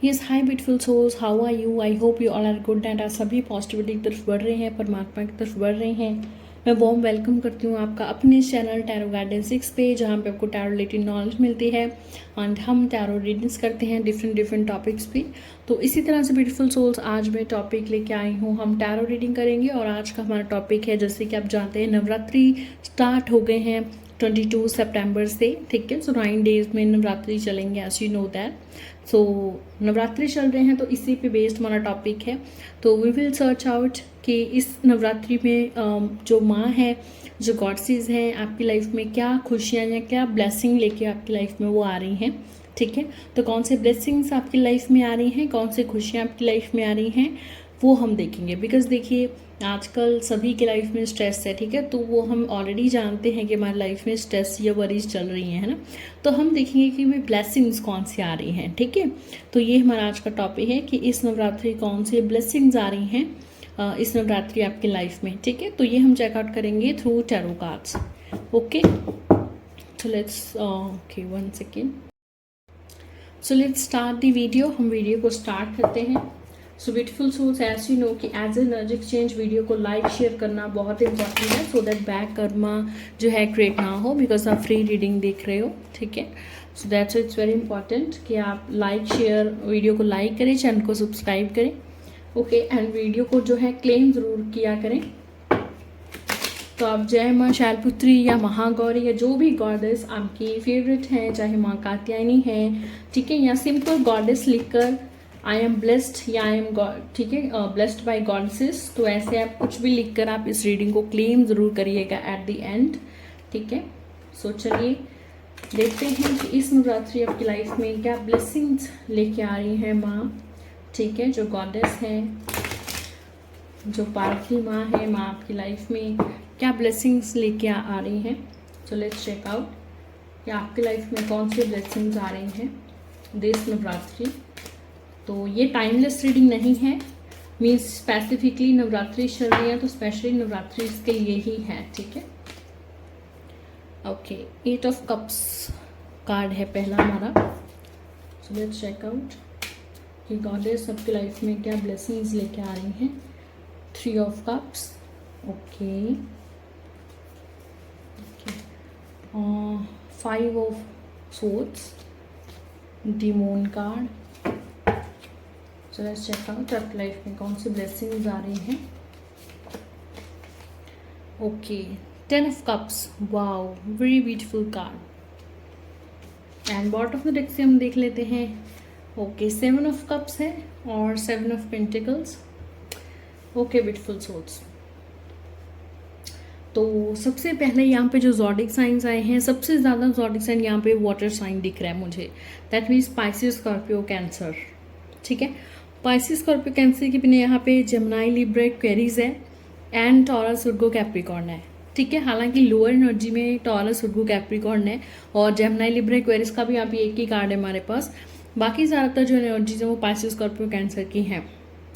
Yes hi beautiful souls, how are you? I hope you all are good and आप सभी positivity की तरफ बढ़ रहे हैं, परमात्मा की तरफ बढ़ रहे हैं। मैं वॉर्म वेलकम करती हूँ आपका अपने चैनल टैरो गार्डन 6 पे, जहाँ पे आपको टैरो रिलेटेड नॉलेज मिलती है एंड हम टैरो रीडिंग्स करते हैं डिफरेंट टॉपिक्स पे। तो इसी तरह से ब्यूटीफुल सोल्स, आज मैं टॉपिक लेके आई हूँ, हम टैरो रीडिंग करेंगे। और आज का हमारा टॉपिक है, जैसे कि आप जानते हैं, नवरात्रि स्टार्ट हो गए हैं 22 सितंबर से, ठीक है। सो 9 डेज में नवरात्रि चलेंगे, एज यू नो दैट। सो नवरात्रि चल रहे हैं, तो इसी पे बेस्ड हमारा टॉपिक है। तो वी विल सर्च आउट कि इस नवरात्रि में जो माँ है, जो गॉडेसेस हैं, आपकी लाइफ में क्या खुशियाँ या क्या ब्लेसिंग लेके आपकी लाइफ में वो आ रही हैं, ठीक है। तो कौन से ब्लेसिंग्स आपकी लाइफ में आ रही हैं, कौन से खुशियाँ आपकी लाइफ में आ रही हैं, वो हम देखेंगे। बिकॉज देखिए, आजकल सभी के लाइफ में स्ट्रेस है, ठीक है। तो वो हम ऑलरेडी जानते हैं कि हमारी लाइफ में स्ट्रेस या वरीज चल रही हैं, है ना। तो हम देखेंगे कि वे ब्लेसिंग्स कौन सी आ रही हैं, ठीक है। तो ये हमारा आज का टॉपिक है कि इस नवरात्रि कौन सी ब्लेसिंग्स आ रही हैं इस नवरात्रि आपकी लाइफ में, ठीक है। तो ये हम चेकआउट करेंगे through tarot cards. Okay, so let's okay 1 second. So let's start the video. हम वीडियो को स्टार्ट करते हैं। So beautiful souls, as you know कि एज एनर्जी एक्सचेंज वीडियो को लाइक शेयर करना बहुत इंपॉर्टेंट है, सो दैट बैक कर्मा जो है क्रिएट ना हो, बिकॉज आप फ्री रीडिंग देख रहे हो, ठीक है। So that's it's very important कि आप लाइक शेयर, वीडियो को लाइक करें, चैनल को सब्सक्राइब करें, ओके। एंड वीडियो को जो है क्लेम ज़रूर किया करें। तो आप जय माँ शैलपुत्री या महागौरी या जो भी गॉडेस आपकी फेवरेट है, चाहे माँ कात्यायनी है, ठीक है, या सिंपल गॉडेस लिखकर आई एम ब्लेस्ड या आई एम गॉड, ठीक है, ब्लेस्ड बाय गॉडेसेस, तो ऐसे आप कुछ भी लिखकर आप इस रीडिंग को क्लेम ज़रूर करिएगा एट द एंड, ठीक है। सो चलिए देखते हैं कि इस नवरात्रि आपकी लाइफ में क्या ब्लेसिंग्स लेके आ रही है माँ, ठीक है, जो गॉडेस है, जो पार्वती माँ है, माँ आपकी लाइफ में क्या ब्लेसिंग्स लेके आ रही हैं। सो लेट्स चेक आउट कि आपकी लाइफ में कौन सी ब्लेसिंग्स आ रही हैं दिस नवरात्रि। तो ये टाइमलेस रीडिंग नहीं है, मीन्स स्पेसिफिकली नवरात्रि चल रही है तो स्पेशली नवरात्रि इसके लिए ही है, ठीक है। ओके, 8 ऑफ कप्स कार्ड है पहला हमारा। सो लेट्स चेक आउट कि गॉडेस आपकी लाइफ में क्या ब्लेसिंग्स लेके आ रही हैं। 3 of cups, okay, 5 of swords, demon card. So let's check out आपकी लाइफ में कौन सी ब्लेसिंग्स आ रही हैं। Okay, 10 of cups, wow, very beautiful card. And bottom of the deck से हम देख लेते हैं। ओके, 7 ऑफ कप्स है और 7 of pentacles. Okay beautiful souls, तो सबसे पहले यहाँ पे जो ज़ोडिक साइंस आए हैं, सबसे ज़्यादा ज़ोडिक साइन यहाँ पे वाटर साइन दिख रहा है मुझे, that means Pisces, Scorpio, Cancer, ठीक है। पाइसिस, स्कॉर्पियो, कैंसर के बिना यहाँ पे जेमिनी, लिब्रा, एक्वेरियस है एंड टॉरस, वर्गो, कैप्रिकॉर्न है, ठीक है। हालांकि लोअर एनर्जी में टॉरस, वर्गो, कैप्रिकॉर्न है और जेमिनी, लिब्रा, एक्वेरियस का भी यहाँ पे एक ही कार्ड है हमारे पास। बाकी ज़्यादातर जो एनर्जीज है वो पाइसिस, स्कॉर्पियो, कैंसर की हैं,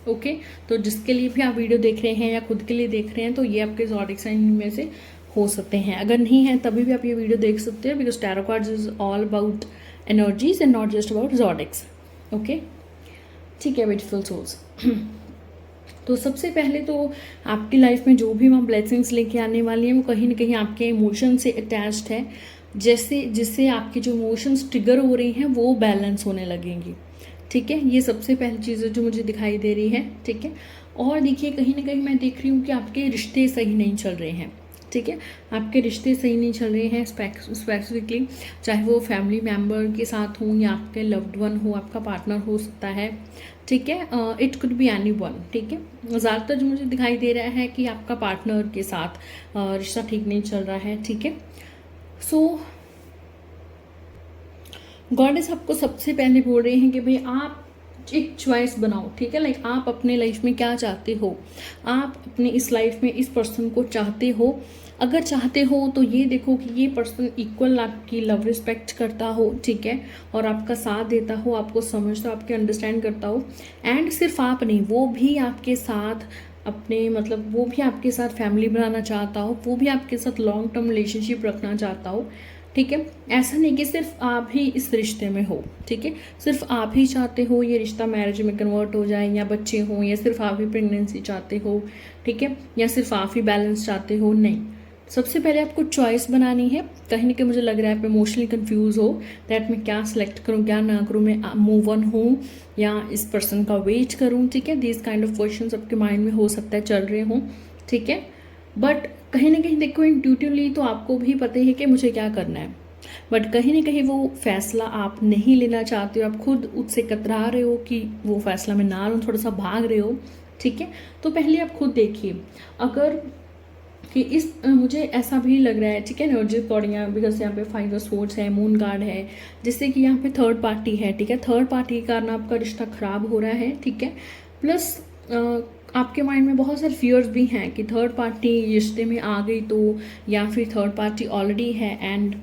ओके। तो जिसके लिए भी आप वीडियो देख रहे हैं या खुद के लिए देख रहे हैं, तो ये आपके ज़ोडिक साइन में से हो सकते हैं। अगर नहीं है तभी भी आप ये वीडियो देख सकते हैं, because tarot cards is all about energies and not just about zodiacs, okay, ठीक है ब्यूटीफुल सोल्स। तो सबसे पहले तो आपकी लाइफ में जो भी वहाँ ब्लेसिंग्स लेके आने वाली हैं, वो कहीं ना कहीं आपके इमोशन से अटैच्ड है, जैसे जिससे आपके जो इमोशंस ट्रिगर हो रही हैं वो बैलेंस होने लगेंगी, ठीक है। ये सबसे पहली चीज़ है जो मुझे दिखाई दे रही है, ठीक है। और देखिए, कहीं ना कहीं मैं देख रही हूँ कि आपके रिश्ते सही नहीं चल रहे हैं, ठीक है। आपके रिश्ते सही नहीं चल रहे हैं स्पेसिफिकली, चाहे वो फैमिली मेम्बर के साथ हों या आपके लव्ड वन हो, आपका पार्टनर हो सकता है, ठीक है। It could be any one, ठीक है। ज़्यादातर जो मुझे दिखाई दे रहा है कि आपका पार्टनर के साथ रिश्ता ठीक नहीं चल रहा है, ठीक है। सो गॉडेस आपको सबसे पहले बोल रहे हैं कि भाई आप एक चॉइस बनाओ, ठीक है। लाइक आप अपने लाइफ में क्या चाहते हो, आप अपने इस लाइफ में इस पर्सन को चाहते हो। अगर चाहते हो तो ये देखो कि ये पर्सन इक्वल आपकी लव रिस्पेक्ट करता हो, ठीक है, और आपका साथ देता हो, आपको समझता हो, आपके अंडरस्टैंड करता हो। एंड सिर्फ आप नहीं, वो भी आपके साथ अपने मतलब वो भी आपके साथ फैमिली बनाना चाहता हो, वो भी आपके साथ लॉन्ग टर्म रिलेशनशिप रखना चाहता हो, ठीक है। ऐसा नहीं कि सिर्फ आप ही इस रिश्ते में हो, ठीक है, सिर्फ आप ही चाहते हो ये रिश्ता मैरिज में कन्वर्ट हो जाए, या बच्चे हों, या सिर्फ आप ही प्रेगनेंसी चाहते हो, ठीक है, या सिर्फ आप ही बैलेंस चाहते हो, नहीं। सबसे पहले आपको चॉइस बनानी है। कहीं ना कहीं मुझे लग रहा है आप इमोशनली कंफ्यूज हो दैट मैं क्या सिलेक्ट करूँ क्या ना करूँ, मैं मूव ऑन हूँ या इस पर्सन का वेट करूँ, ठीक है। दिस काइंड ऑफ क्वेश्चंस आपके माइंड में हो सकता है चल रहे हों, ठीक है। बट कहीं ना कहीं देखो इंट्यूटिवली तो आपको भी पता है कि मुझे क्या करना है, बट कहीं ना कहीं वो फैसला आप नहीं लेना चाहते हो, आप खुद उससे कतरा रहे हो कि वो फैसला मैं ना लूँ, थोड़ा सा भाग रहे हो, ठीक है। तो पहले आप खुद देखिए, अगर कि इस मुझे ऐसा भी लग रहा है, ठीक है, एनर्जी अकॉर्डिंग, बिकॉज यहाँ पे 5 ऑफ सोर्ड्स है, मून कार्ड है, जिससे कि यहाँ पे थर्ड पार्टी है, ठीक है। थर्ड पार्टी के कारण आपका रिश्ता खराब हो रहा है, ठीक है। प्लस आपके माइंड में बहुत सारे फियर्स भी हैं कि थर्ड पार्टी रिश्ते में आ गई तो, या फिर थर्ड पार्टी ऑलरेडी है एंड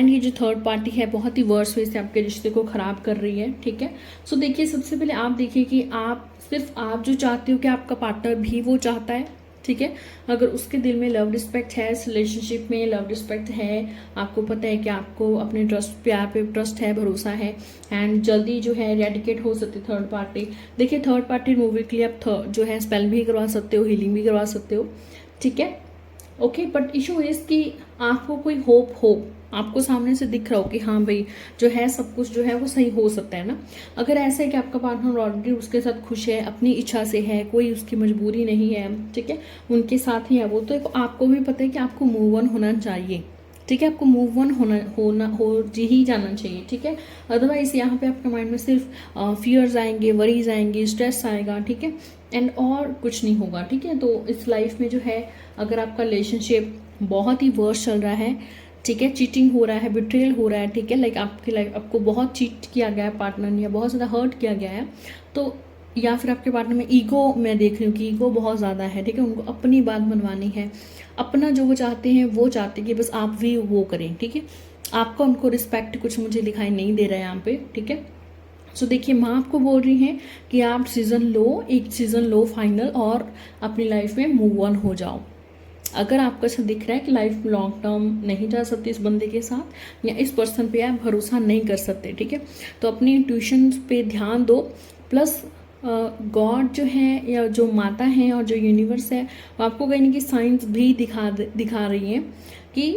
ये जो थर्ड पार्टी है बहुत ही वर्स वे से आपके रिश्ते को ख़राब कर रही है, ठीक है। सो देखिए, सबसे पहले आप देखिए कि आप सिर्फ आप जो चाहते हो कि आपका पार्टनर भी वो चाहता है, ठीक है। अगर उसके दिल में लव रिस्पेक्ट है, इस रिलेशनशिप में लव रिस्पेक्ट है, आपको पता है कि आपको अपने ट्रस्ट प्यार पे ट्रस्ट है, भरोसा है, एंड जल्दी जो है रेडिकेट हो सकती है थर्ड पार्टी। देखिए, थर्ड पार्टी रिमूवल के लिए आप जो है स्पेल भी करवा सकते हो, हीलिंग भी करवा सकते हो, ठीक है। ओके, बट इशू इज कि आपको कोई होप हो, आपको सामने से दिख रहा हो कि हाँ भाई जो है सब कुछ जो है वो सही हो सकता है ना। अगर ऐसा है कि आपका पार्टनर ऑलरेडी उसके साथ खुश है, अपनी इच्छा से है, कोई उसकी मजबूरी नहीं है, ठीक है, उनके साथ ही है वो, तो आपको भी पता है कि आपको मूव ऑन होना चाहिए, ठीक है। आपको मूव ऑन हो ही जाना चाहिए, ठीक है। अदरवाइज यहाँ पे आपके माइंड में सिर्फ फियर्स आएंगे, वरीज आएंगे, स्ट्रेस आएगा, ठीक है, एंड और कुछ नहीं होगा, ठीक है। तो इस लाइफ में जो है अगर आपका रिलेशनशिप बहुत ही वर्स्ट चल रहा है, ठीक है, चीटिंग हो रहा है, बिट्रेल हो रहा है, ठीक है, लाइक आपकी लाइफ आपको बहुत चीट किया गया है पार्टनर ने, या बहुत ज़्यादा हर्ट किया गया है, तो या फिर आपके पार्टनर में ईगो, मैं देख रही हूँ कि ईगो बहुत ज़्यादा है, ठीक है, उनको अपनी बात मनवानी है, अपना जो वो चाहते हैं वो चाहते हैं कि बस आप भी वो करें, ठीक है। आपका उनको रिस्पेक्ट कुछ मुझे दिखाई नहीं दे रहा है यहाँ पे, ठीक है। सो देखिए, माँ आपको बोल रही हैं कि आप एक सीज़न लो फाइनल, और अपनी लाइफ में मूव ऑन हो जाओ। अगर आपको ऐसा दिख रहा है कि लाइफ लॉन्ग टर्म नहीं जा सकती इस बंदे के साथ, या इस पर्सन पे आप भरोसा नहीं कर सकते, ठीक है, तो अपनी इंट्यूशन पे ध्यान दो। प्लस गॉड जो है, या जो माता है और जो यूनिवर्स है, वो आपको कहीं ना कहीं साइंस भी दिखा रही हैं कि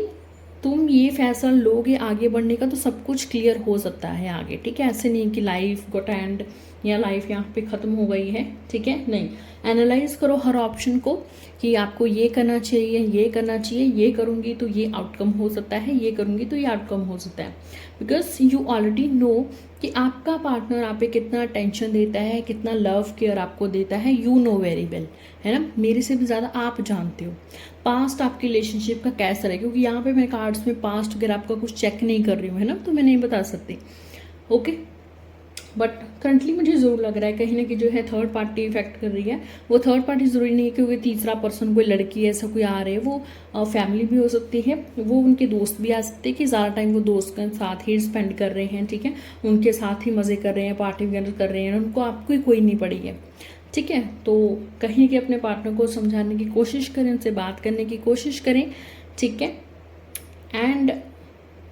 तुम ये फैसला लोगे आगे बढ़ने का तो सब कुछ क्लियर हो सकता है आगे, ठीक है। ऐसे नहीं कि लाइफ गोट एंड, या लाइफ यहाँ पे ख़त्म हो गई है, ठीक है, नहीं। एनालाइज करो हर ऑप्शन को कि आपको ये करना चाहिए, ये करना चाहिए, ये करूँगी तो ये आउटकम हो सकता है, ये करूँगी तो ये आउटकम हो सकता है, बिकॉज यू ऑलरेडी नो कि आपका पार्टनर आप पे कितना टेंशन देता है, कितना लव केयर आपको देता है, यू नो वेरी वेल, है ना, मेरे से भी ज़्यादा आप जानते हो पास्ट आपकी रिलेशनशिप का कैसा है, क्योंकि यहाँ पे मैं कार्ड्स में पास्ट वगैरह आपका कुछ चेक नहीं कर रही हूँ, है ना, तो मैं नहीं बता सकती, ओके। बट करंटली मुझे ज़रूर लग रहा है कहीं ना कहीं जो है थर्ड पार्टी इफेक्ट कर रही है। वो थर्ड पार्टी ज़रूरी नहीं है क्योंकि तीसरा पर्सन कोई लड़की ऐसा कोई आ रहे हैं, वो फैमिली भी हो सकती है, वो उनके दोस्त भी आ सकते हैं कि ज़्यादा टाइम वो दोस्त के साथ ही स्पेंड कर रहे हैं, ठीक है, उनके साथ ही मज़े कर रहे हैं, पार्टी वगैरह कर रहे हैं, उनको आपको कोई नहीं पड़ी है, ठीक है। तो कहीं कि अपने पार्टनर को समझाने की कोशिश करें, उनसे बात करने की कोशिश करें, ठीक है। एंड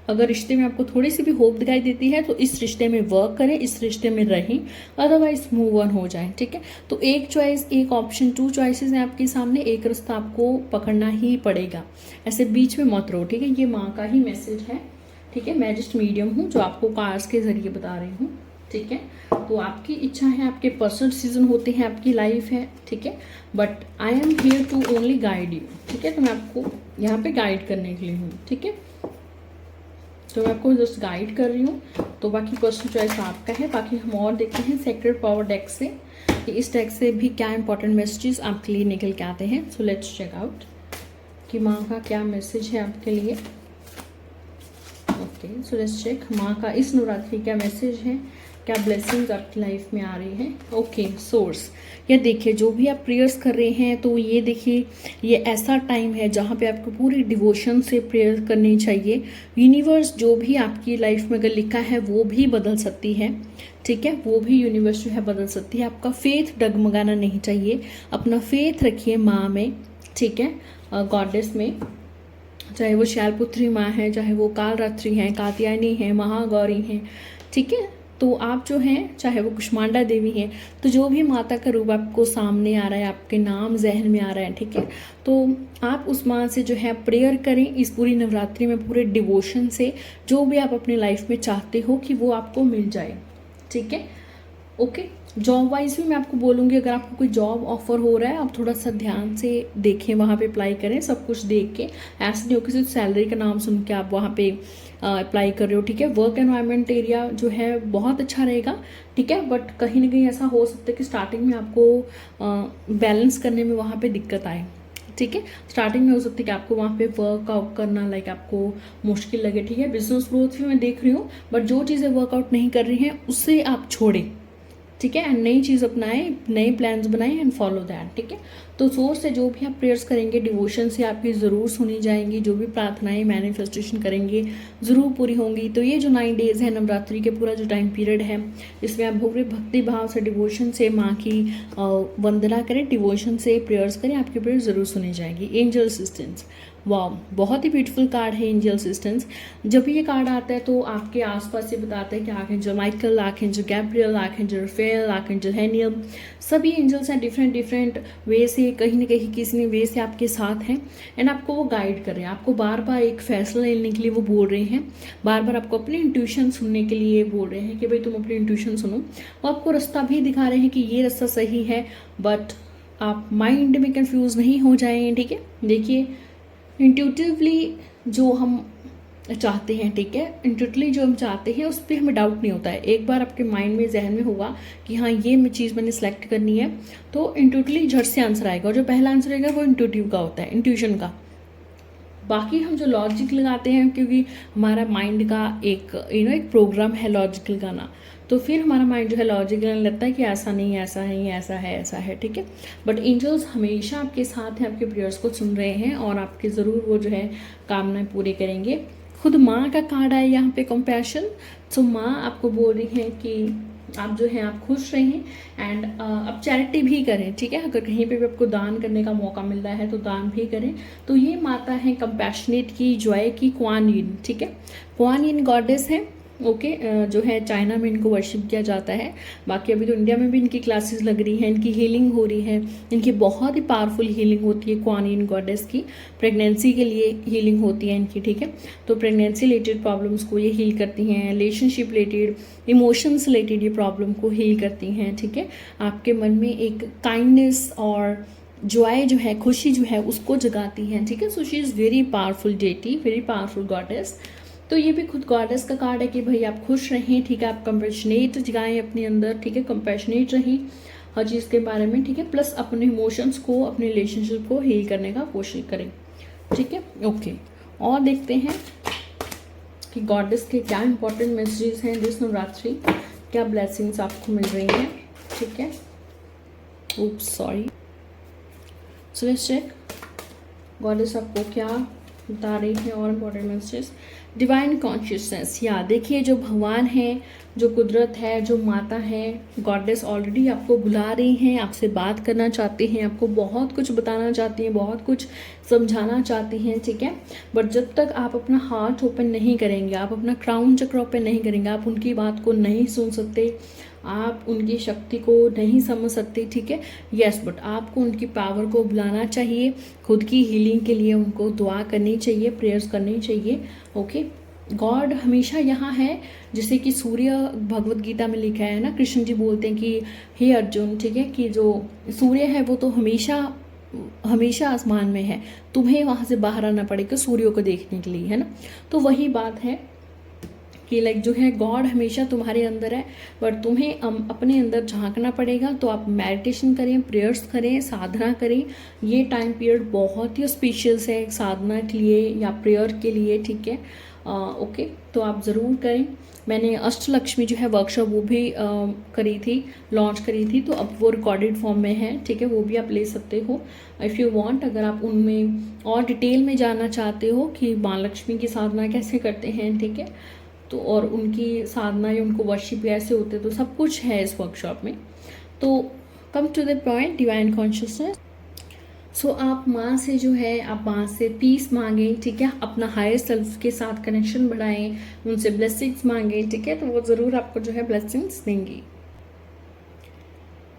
अगर रिश्ते में आपको थोड़ी सी भी होप दिखाई देती है तो इस रिश्ते में वर्क करें, इस रिश्ते में रहें, अदरवाइज मूव ऑन हो जाएं, ठीक है। तो एक चॉइस, एक ऑप्शन, 2 चॉइसेस हैं आपके सामने, एक रास्ता आपको पकड़ना ही पड़ेगा, ऐसे बीच में मत रहो, ठीक है। ये माँ का ही मैसेज है, ठीक है, मैं जस्ट मीडियम हूँ जो आपको कार्ड्स के जरिए बता रही हूँ, ठीक है। तो आपकी इच्छा है, आपके पर्सनल डिसीजन होते हैं, आपकी लाइफ है, ठीक है, but I am here to only guide you, ठीक है। तो मैं आपको यहाँ पे गाइड करने के लिए हूँ, ठीक है, तो मैं आपको जस्ट गाइड कर रही हूँ। तो बाकी पर्सनल चॉइस आपका है। बाकी हम और देखते हैं सेक्रेड पावर डेक से कि इस डेक से भी क्या इंपॉर्टेंट मैसेजेस आपके लिए निकल के आते हैं। सो लेट्स चेक आउट कि माँ का क्या मैसेज है आपके लिए। ओके, सो लेट्स चेक माँ का इस नवरात्रि क्या मैसेज है, क्या ब्लेसिंग्स आपकी लाइफ में आ रही हैं। ओके, सोर्स, ये देखिए जो भी आप प्रेयर्स कर रहे हैं तो ये देखिए ये ऐसा टाइम है जहाँ पे आपको पूरी डिवोशन से प्रेयर करनी चाहिए। यूनिवर्स जो भी आपकी लाइफ में अगर लिखा है वो भी बदल सकती है, ठीक है, वो भी यूनिवर्स जो है बदल सकती है। आपका फेथ डगमगाना नहीं चाहिए, अपना फेथ रखिए माँ में, ठीक है, गॉडेस में। चाहे वो शैलपुत्री माँ है, चाहे वो कालरात्रि हैं, कात्यायनी हैं, महागौरी हैं, ठीक है। तो आप जो हैं, चाहे वो कुष्मांडा देवी हैं, तो जो भी माता का रूप आपको सामने आ रहा है, आपके नाम जहन में आ रहा है, ठीक है, तो आप उस माँ से जो है प्रेयर करें इस पूरी नवरात्रि में, पूरे डिवोशन से। जो भी आप अपनी लाइफ में चाहते हो कि वो आपको मिल जाए, ठीक है। ओके, जॉब वाइज भी मैं आपको बोलूँगी, अगर आपको कोई जॉब ऑफर हो रहा है, आप थोड़ा सा ध्यान से देखें, वहाँ पे अप्लाई करें, सब कुछ देख के। ऐसा नहीं हो कि सिर्फ सैलरी का नाम सुन के आप वहाँ पे अप्लाई कर रहे हो, ठीक है। वर्क एनवायरनमेंट एरिया जो है बहुत अच्छा रहेगा, ठीक है, बट कहीं ना कहीं ऐसा हो सकता है कि स्टार्टिंग में आपको बैलेंस करने में वहाँ पर दिक्कत आए, ठीक है। स्टार्टिंग में हो सकता है कि आपको वहाँ पे वर्कआउट करना लाइक आपको मुश्किल लगे, ठीक है। बिजनेस ग्रोथ भी मैं देख रही हूँ, बट जो चीज़ें वर्कआउट नहीं कर रही हैं उससे आप छोड़ें, ठीक है, एंड नई चीज़ अपनाएं, नए प्लान्स बनाएं एंड फॉलो दैट, ठीक है। तो सोर्स से जो भी आप प्रेयर्स करेंगे, डिवोशन से आपकी ज़रूर सुनी जाएंगी, जो भी प्रार्थनाएं मैनिफेस्टेशन करेंगे ज़रूर पूरी होंगी। तो ये जो 9 डेज़ है नवरात्रि के, पूरा जो टाइम पीरियड है, इसमें आप पूरे भक्ति भाव से, डिवोशन से माँ की वंदना करें, डिवोशन से प्रेयर्स करें, आपकी प्रेयर ज़रूर सुनी जाएगी। एंजल असिस्टेंस, वाह, बहुत ही ब्यूटीफुल कार्ड है एंजल असिस्टेंस। जब भी ये कार्ड आता है तो आपके आसपास से बताता है कि archangel Michael, archangel Gabriel, archangel Raphael, archangel Haniel, सभी एंजल्स हैं डिफरेंट वे से, कहीं ना कहीं किसी ने वे से आपके साथ हैं एंड आपको वो गाइड कर रहे हैं। आपको बार बार एक फैसला लेने के लिए वो बोल रहे हैं, बार बार आपको अपनी इंट्यूशन सुनने के लिए बोल रहे हैं कि भाई तुम अपनी इंट्यूशन सुनो। वो आपको रास्ता भी दिखा रहे हैं कि ये रास्ता सही है, बट आप माइंड में कंफ्यूज नहीं हो जाएं, ठीक है। देखिए, इंट्यूटिवली जो हम चाहते हैं, ठीक है, इंट्यूटिवली जो हम चाहते हैं उस पर हमें डाउट नहीं होता है। एक बार आपके माइंड में, जहन में होगा कि हाँ ये चीज़ मैंने सेलेक्ट करनी है, तो इंट्यूटिवली झट से आंसर आएगा, और जो पहला आंसर आएगा वो इंट्यूटिव का होता है, इंट्यूशन का। बाकी हम जो लॉजिक लगाते हैं, क्योंकि हमारा माइंड का एक एक प्रोग्राम है लॉजिक लगाना, तो फिर हमारा माइंड जो है लॉजिक लगाने लगता है कि ऐसा नहीं, ऐसा है, ऐसा है, ऐसा है, ठीक है। बट एंजल्स हमेशा आपके साथ हैं, आपके प्रेयर्स को सुन रहे हैं और आपके ज़रूर वो जो है कामनाएं पूरी करेंगे। खुद माँ का कार्ड आया यहाँ पे, कंपैशन। तो माँ आपको बोल रही है कि आप जो है आप खुश रहें एंड आप चैरिटी भी करें, ठीक है। अगर कहीं पे भी आपको दान करने का मौका मिल रहा है तो दान भी करें। तो ये माता है कंपैशनेट की, जॉय की, क्वान यिन, ठीक है। क्वान यिन गॉडेस है, ओके, जो है चाइना में इनको वर्शिप किया जाता है। बाकी अभी तो इंडिया में भी इनकी क्लासेस लग रही हैं, इनकी हीलिंग हो रही है, इनकी बहुत ही पावरफुल हीलिंग होती है क्वान यिन गॉडेस की। प्रेगनेंसी के लिए हीलिंग होती है इनकी, ठीक है। तो प्रेगनेंसी रिलेटेड प्रॉब्लम्स को ये हील करती हैं, रिलेशनशिप रिलेटेड, इमोशंस रिलेटेड ये प्रॉब्लम को हील करती हैं, ठीक है। आपके मन में एक काइंडनेस और जॉय जो है, खुशी जो है, उसको जगाती हैं, ठीक है। So she is very powerful deity, very powerful goddess. तो ये भी खुद गॉडेस का कार्ड है कि भाई आप खुश रहें, ठीक है, आप कंपैशनेट जगाएं अपने अंदर, ठीक है, कंपैशनेट रहें हर चीज़ के बारे में, ठीक है, प्लस अपने इमोशंस को, अपने रिलेशनशिप को हील करने का कोशिश करें, ठीक है। ओके, और देखते हैं कि गॉडेस के क्या इंपॉर्टेंट मैसेजेस हैं दिस नवरात्रि, क्या ब्लेसिंग्स आपको मिल रही हैं, ठीक है। oops sorry, so let's check goddess आपको क्या बता रही है और इम्पोर्टेंट मैसेजेस। डिवाइन कॉन्शियसनेस, या देखिए जो भगवान है, जो कुदरत है, जो माता है, गॉडेस ऑलरेडी आपको बुला रही हैं, आपसे बात करना चाहती हैं, आपको बहुत कुछ बताना चाहती हैं, बहुत कुछ समझाना चाहती हैं, ठीक है। बट जब तक आप अपना हार्ट ओपन नहीं करेंगे, आप अपना क्राउन चक्र ओपन नहीं करेंगे, आप उनकी बात को नहीं सुन सकते, आप उनकी शक्ति को नहीं समझ सकते, ठीक है। यस, बट आपको उनकी पावर को बुलाना चाहिए, खुद की हीलिंग के लिए उनको दुआ करनी चाहिए, प्रेयर्स करनी चाहिए, ओके। गॉड हमेशा यहाँ है, जैसे कि सूर्य भगवत गीता में लिखा है ना, कृष्ण जी बोलते हैं कि हे अर्जुन, ठीक है, कि जो सूर्य है वो तो हमेशा हमेशा आसमान में है, तुम्हें वहाँ से बाहर आना पड़ेगा सूर्य को देखने के लिए, है ना। तो वही बात है कि लाइक जो है गॉड हमेशा तुम्हारे अंदर है, बट तुम्हें अपने अंदर झांकना पड़ेगा। तो आप मेडिटेशन करें, प्रेयर्स करें, साधना करें। ये टाइम पीरियड बहुत ही स्पेशियस है साधना के लिए या प्रेयर के लिए, ठीक है। ओके, तो आप ज़रूर करें। मैंने अष्टलक्ष्मी जो है वर्कशॉप वो भी करी थी, लॉन्च करी थी, तो अब वो रिकॉर्डेड फॉर्म में है, ठीक है, वो भी आप ले सकते हो इफ़ यू वांट। अगर आप उनमें और डिटेल में जानना चाहते हो कि माँ लक्ष्मी की साधना कैसे करते हैं, ठीक है, तो और उनकी साधना या उनको वर्शिप कैसे होते, तो सब कुछ है इस वर्कशॉप में। तो come to the point, divine consciousness. So आप माँ से जो है, आप माँ से पीस मांगें, ठीक है, अपना हायर सेल्फ के साथ कनेक्शन बढ़ाएं, उनसे ब्लेसिंग्स मांगें, ठीक है, तो वो ज़रूर आपको जो है ब्लेसिंग्स देंगी।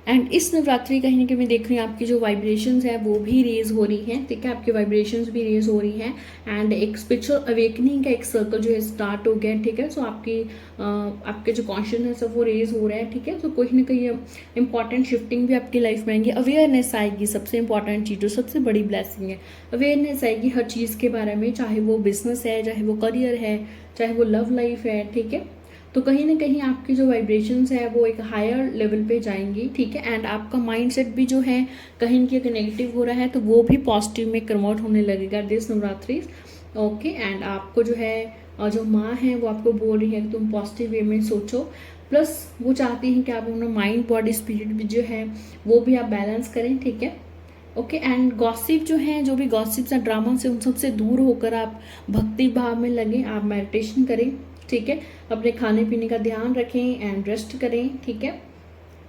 एंड इस नवरात्रि कहीं ना कहीं मैं देख रही हूँ आपकी जो वाइब्रेशंस है वो भी रेज हो रही हैं, ठीक है, आपकी वाइब्रेशंस भी रेज हो रही हैं एंड एक स्पिरिचुअल अवेकनिंग का एक सर्कल जो है स्टार्ट हो गया, ठीक है। सो आपके जो कॉन्शियसनेस है वो रेज हो रहा है, ठीक है। तो कहीं ना कहीं इंपॉर्टेंट शिफ्टिंग भी आपकी लाइफ में आएंगी, अवेयरनेस आएगी, सबसे इंपॉर्टेंट चीज़ जो सबसे बड़ी ब्लेसिंग है, अवेयरनेस आएगी हर चीज़ के बारे में, चाहे वो बिजनेस है, चाहे वो करियर है, चाहे वो लव लाइफ है, ठीक है। तो कहीं ना कहीं आपकी जो वाइब्रेशंस है वो एक हायर लेवल पे जाएंगी, ठीक है। एंड आपका माइंडसेट भी जो है कहीं ना कहीं नेगेटिव हो रहा है तो वो भी पॉजिटिव में कन्वर्ट होने लगेगा दिस नवरात्रि, ओके। एंड आपको जो है जो माँ है वो आपको बोल रही है कि तुम पॉजिटिव वे में सोचो, प्लस वो चाहती हैं कि आप अपना माइंड बॉडी स्पिरिट भी जो है वो भी आप बैलेंस करें, ठीक है, ओके। एंड गॉसिप जो है, जो भी गॉसिप्स हैं ड्रामा से, उन सबसे दूर होकर आप भक्ति भाव में लगें, आप मेडिटेशन करें, ठीक है, अपने खाने पीने का ध्यान रखें एंड रेस्ट करें, ठीक है।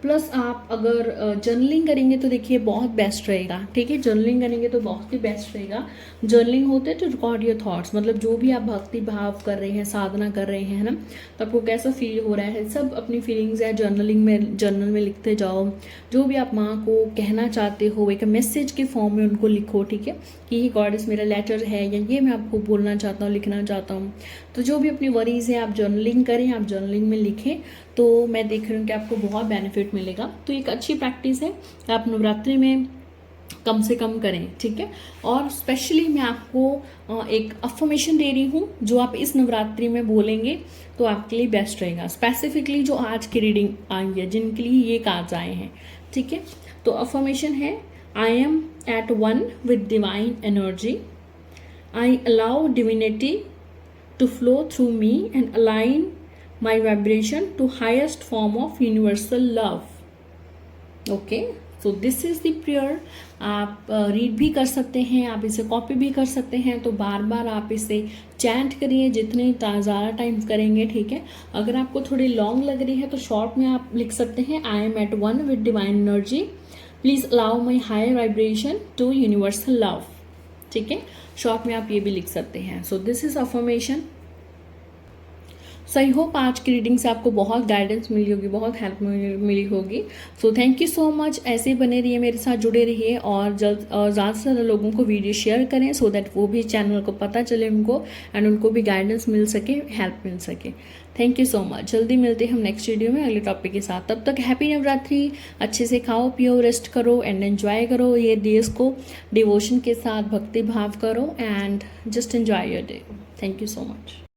प्लस आप अगर जर्नलिंग करेंगे तो देखिए बहुत बेस्ट रहेगा, ठीक है, जर्नलिंग करेंगे तो बहुत ही बेस्ट रहेगा। जर्नलिंग होते हैं तो रिकॉर्ड योर थॉट्स, मतलब जो भी आप भक्ति भाव कर रहे हैं, साधना कर रहे हैं, है ना, तो आपको कैसा फील हो रहा है, सब अपनी फीलिंग्स है जर्नलिंग में, जर्नल में लिखते जाओ। जो भी आप माँ को कहना चाहते हो एक मैसेज के फॉर्म में उनको लिखो, ठीक है, कि ये गॉडेस मेरा लेटर है या ये मैं आपको बोलना चाहता हूँ, लिखना चाहता हूँ। तो जो भी अपनी वरीज है आप जर्नलिंग करें, आप जर्नलिंग में लिखें, तो मैं देख रही हूँ कि आपको बहुत बेनिफिट मिलेगा। तो एक अच्छी प्रैक्टिस है, आप नवरात्रि में कम से कम करें, ठीक है। और स्पेशली मैं आपको एक अफर्मेशन दे रही हूँ जो आप इस नवरात्रि में बोलेंगे तो आपके लिए बेस्ट रहेगा, स्पेसिफिकली जो आज की रीडिंग आई है जिनके लिए ये कार्ड्स आए हैं, ठीक है। तो अफर्मेशन है, I am at one with divine energy, I allow divinity to flow through me and align my vibration to highest form of universal love, okay। so this is the prayer। आप read भी कर सकते हैं, आप इसे copy भी कर सकते हैं, तो बार बार आप इसे चैंट करिए, जितने ज़्यादा टाइम करेंगे, ठीक है। अगर आपको थोड़ी लॉन्ग लग रही है तो शॉर्ट में आप लिख सकते हैं, I am at one with divine energy, please allow my higher vibration to universal love, ठीक है, शॉर्ट में आप ये भी लिख सकते हैं। So this is affirmation. So I hope आज की रीडिंग से आपको बहुत गाइडेंस मिली होगी, बहुत हेल्प मिली होगी। So thank you so much, ऐसे ही बने रहिए, मेरे साथ जुड़े रहिए और जल्द और ज़्यादा से ज़्यादा लोगों को वीडियो शेयर करें सो दैट वो भी चैनल को पता चले उनको, एंड उनको भी गाइडेंस मिल सके, हेल्प मिल सके। थैंक यू सो मच, जल्दी मिलते हैं हम नेक्स्ट वीडियो में अगले टॉपिक के साथ। तब तक हैप्पी नवरात्रि, अच्छे से खाओ पियो, रेस्ट करो एंड एन्जॉय करो ये डेज को, डिवोशन के साथ भक्ति भाव करो and just enjoy your day. Thank you so much.